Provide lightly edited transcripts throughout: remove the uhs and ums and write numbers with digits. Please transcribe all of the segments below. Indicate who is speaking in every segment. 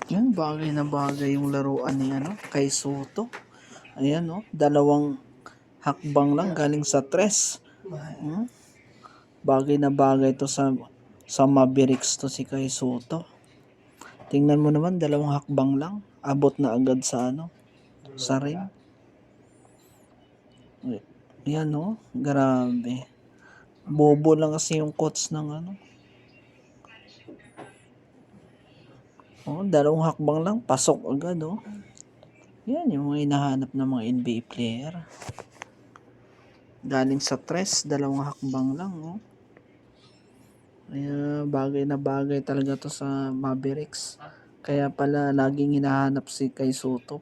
Speaker 1: Yan, bagay na bagay yung laruan ni kay Sotto. Ayan, no? Dalawang hakbang lang galing sa tres. Hmm? Bagay na bagay to sa Mavericks to si kay Sotto. Tingnan mo naman, dalawang hakbang lang. Abot na agad sa ring. Yan, no? Grabe. Bobo lang kasi yung coach ng Oh, dalawang hakbang lang, pasok agad, oh. Yan yung mga hinahanap ng mga NBA player. Galing sa tres, dalawang hakbang lang, oh. Kaya bagay na bagay talaga to sa Mavericks. Kaya pala laging hinahanap si kay Sotto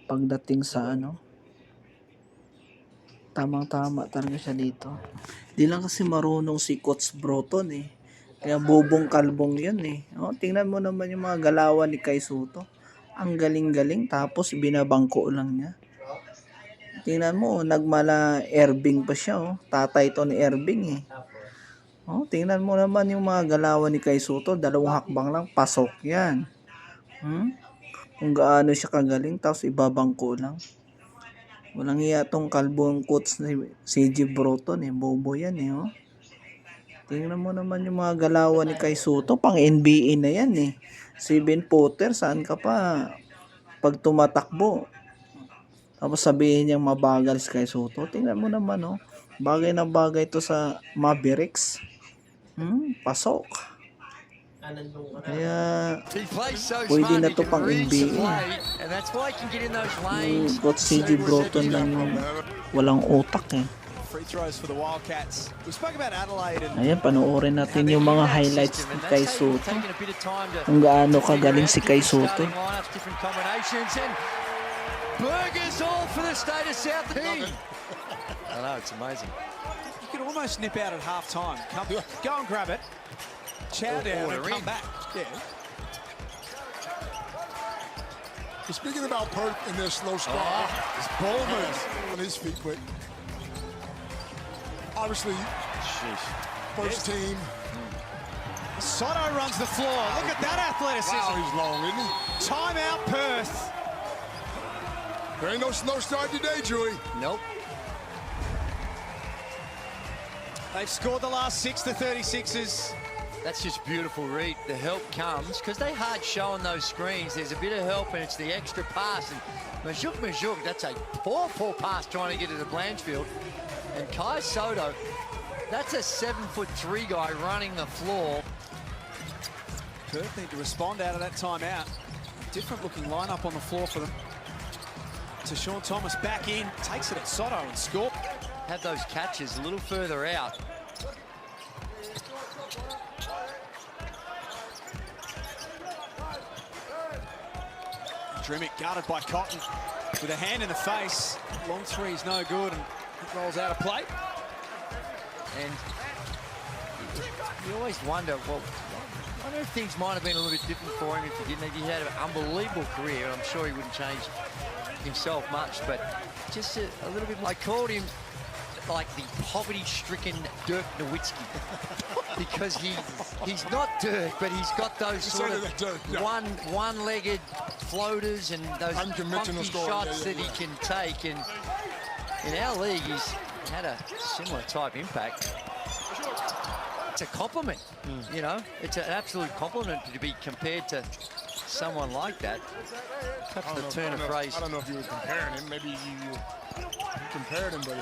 Speaker 1: pagdating sa tamang-tama talaga siya dito. Di lang kasi marunong si Coach Broton eh. Kaya bobong kalbong yan eh. Oh, tingnan mo naman yung mga galawan ni Kai Sotto. Ang galing-galing tapos binabangko lang niya. Tingnan mo, nagmala Erbing pa siya oh. Tatay to ni Erbing eh. Oh, tingnan mo naman yung mga galawan ni Kai Sotto, dalawang hakbang lang, pasok yan. Kung gaano siya kagaling, tapos ibabangko lang. Walang iya tong kalbong coach ni CJ Broton eh. Bobo yan eh oh. Tingnan mo naman yung mga galawan ni Kai Sotto, pang NBA na yan eh. 7-footer, saan ka pa pag tumatakbo? Tapos sabihin niyang mabagal si Kai Sotto. Tingnan mo naman oh. Bagay na bagay to sa Mavericks. Pasok. Kaya pwede na to pang NBA. Yung Coach CJ Broton lang yung walang utak eh. Ayan, panoorin natin yung mga highlights ni Kai Sotto. Kung gaano kagaling si Kai Sotto.
Speaker 2: Burgers all for the state of South East. I know, it's amazing.
Speaker 3: You can almost nip out at half time. Go and grab it. Chow down and come back. Yeah.
Speaker 4: Speaking about Perth in their slow start, it's ball moves on his feet quick. Obviously, first team.
Speaker 3: Sotto runs the floor. Look at that athleticism.
Speaker 4: Wow, he's long, isn't he?
Speaker 3: Timeout, Perth.
Speaker 4: There ain't no slow start today, Joey.
Speaker 2: Nope.
Speaker 3: They've scored the last 6 to 36ers.
Speaker 2: That's just beautiful, Reed. The help comes because they hard showing those screens. There's a bit of help and it's the extra pass. And Majuk, that's a poor pass trying to get to the Blanchfield. And Kai Sotto, that's a 7'3" guy running the floor.
Speaker 3: Perth need to respond out of that timeout. Different looking lineup on the floor for them. To Sean Thomas back in, takes it at Sotto and score.
Speaker 2: Have those catches a little further out.
Speaker 3: Drimmick guarded by Cotton with a hand in the face. Long three is no good and it rolls out of play.
Speaker 2: And you always wonder, well, I wonder if things might have been a little bit different for him if he didn't. He had an unbelievable career, and I'm sure he wouldn't change himself much, but just a little bit more. I called him like the poverty-stricken Dirk Nowitzki because he's not Dirk, but he's got those sort of one-legged floaters and those funky shots that he can take. And in our league, he's had a similar type impact. It's a compliment, you know. It's an absolute compliment to be compared to someone like that. Perhaps the turn of phrase.
Speaker 4: I don't know if you were comparing him. Maybe you compared him, but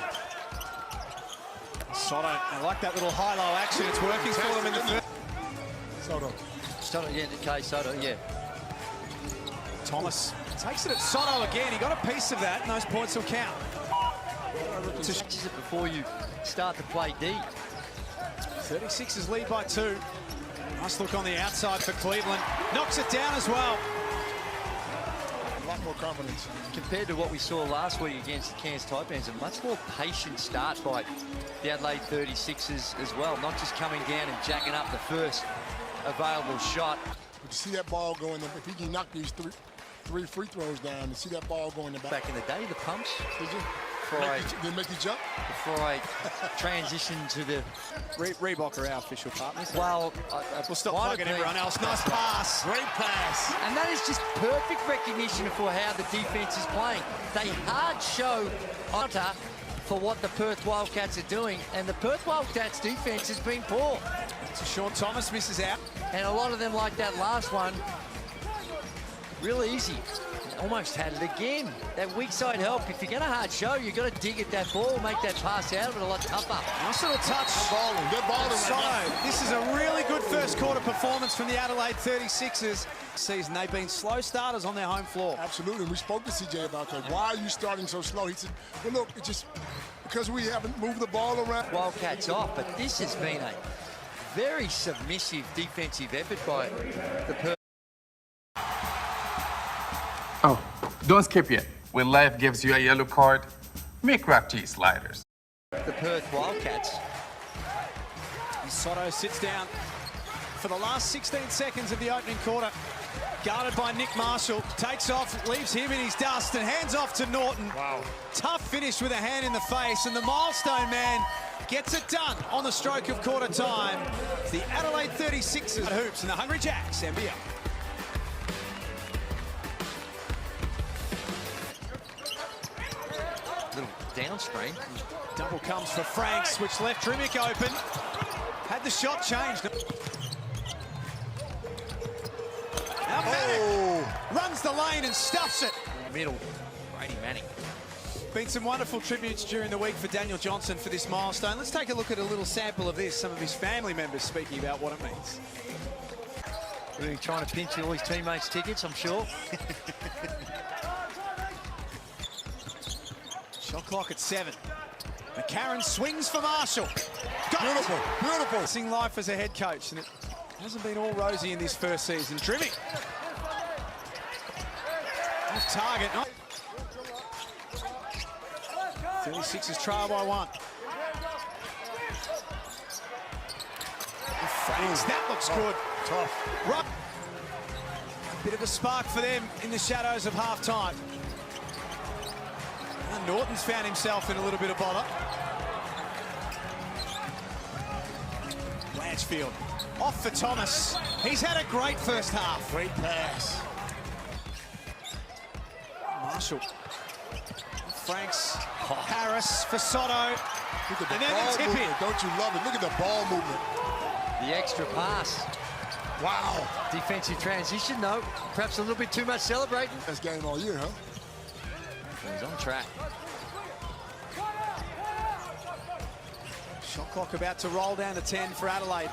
Speaker 3: Sotto, I like that little high-low action. It's working for them in the first.
Speaker 2: Sotto, yeah, Kai Sotto, yeah.
Speaker 3: Thomas takes it at Sotto again. He got a piece of that, and those points will count.
Speaker 2: Touches it before you start to play deep.
Speaker 3: 36ers lead by 2. Nice look on the outside for Cleveland. Knocks it down as well.
Speaker 4: a lot more confidence.
Speaker 2: Compared to what we saw last week against the Cairns Taipans, a much more patient start by the Adelaide 36ers as well. Not just coming down and jacking up the first available shot.
Speaker 4: But to see that ball go in the, if he can knock these three free throws down, to see that ball go in the back.
Speaker 2: Back in the day, the pumps.
Speaker 4: Did you? Didn't make you jump?
Speaker 2: before I transition to the...
Speaker 3: Reebok are our official partners.
Speaker 2: Well,
Speaker 3: we'll stop
Speaker 2: might
Speaker 3: plugging
Speaker 2: have been.
Speaker 3: everyone else. Nice pass.
Speaker 4: Great pass.
Speaker 2: And that is just perfect recognition for how the defence is playing. They hard show Otter for what the Perth Wildcats are doing, and the Perth Wildcats defence has been poor.
Speaker 3: So Sean Thomas misses out.
Speaker 2: And a lot of them, like that last one, real easy. Almost had it again. That weak side help. If you're going to hard show, you've got to dig at that ball, make that pass out of it a lot tougher.
Speaker 3: Nice little touch.
Speaker 4: They're balling.
Speaker 3: Sotto. This is a really good first quarter performance from the Adelaide 36ers. Season they've been slow starters on their home floor.
Speaker 4: Absolutely. We spoke to CJ about that. Why are you starting so slow? He said, well, look, it's just because we haven't moved the ball around.
Speaker 2: Wildcats off, but this has been a very submissive defensive effort by the Perth.
Speaker 5: Oh, don't skip yet. When life gives you a yellow card, make Rapti sliders.
Speaker 2: The Perth Wildcats.
Speaker 3: Sotto sits down for the last 16 seconds of the opening quarter. Guarded by Nick Marshall. Takes off, leaves him in his dust and hands off to Norton. Wow. Tough finish with a hand in the face, and the milestone man gets it done on the stroke of quarter time. It's the Adelaide 36ers hoops and the Hungry Jacks NBL.
Speaker 2: Little downstream.
Speaker 3: Double comes for Franks, which left Drimic open. Had the shot changed. Now Manning runs the lane and stuffs it.
Speaker 2: Middle, Brady Manning.
Speaker 3: Been some wonderful tributes during the week for Daniel Johnson for this milestone. Let's take a look at a little sample of this. Some of his family members speaking about what it means.
Speaker 2: Really trying to pinch all his teammates' tickets, I'm sure.
Speaker 3: Shot clock at 7. McCarron swings for Marshall. Got
Speaker 4: Beautiful, beautiful.
Speaker 3: Seeing life as a head coach, and it hasn't been all rosy in this first season. Drimic. Off target. 36ers trail by 1. Franks, that looks good.
Speaker 4: Tough.
Speaker 3: Right. A bit of a spark for them in the shadows of half-time. And Norton's found himself in a little bit of bother. Blanchfield off for Thomas. He's had a great first half.
Speaker 4: Great pass.
Speaker 3: Marshall. Franks. Harris for Sotto.
Speaker 4: Look at the
Speaker 3: And then
Speaker 4: ball
Speaker 3: the tip in.
Speaker 4: movement. Don't you love it? Look at the ball movement.
Speaker 2: The extra pass.
Speaker 4: Wow.
Speaker 2: Defensive transition, though. Perhaps a little bit too much celebrating.
Speaker 4: Best game all year, huh?
Speaker 2: He's on track.
Speaker 3: Shot clock about to roll down to 10 for Adelaide.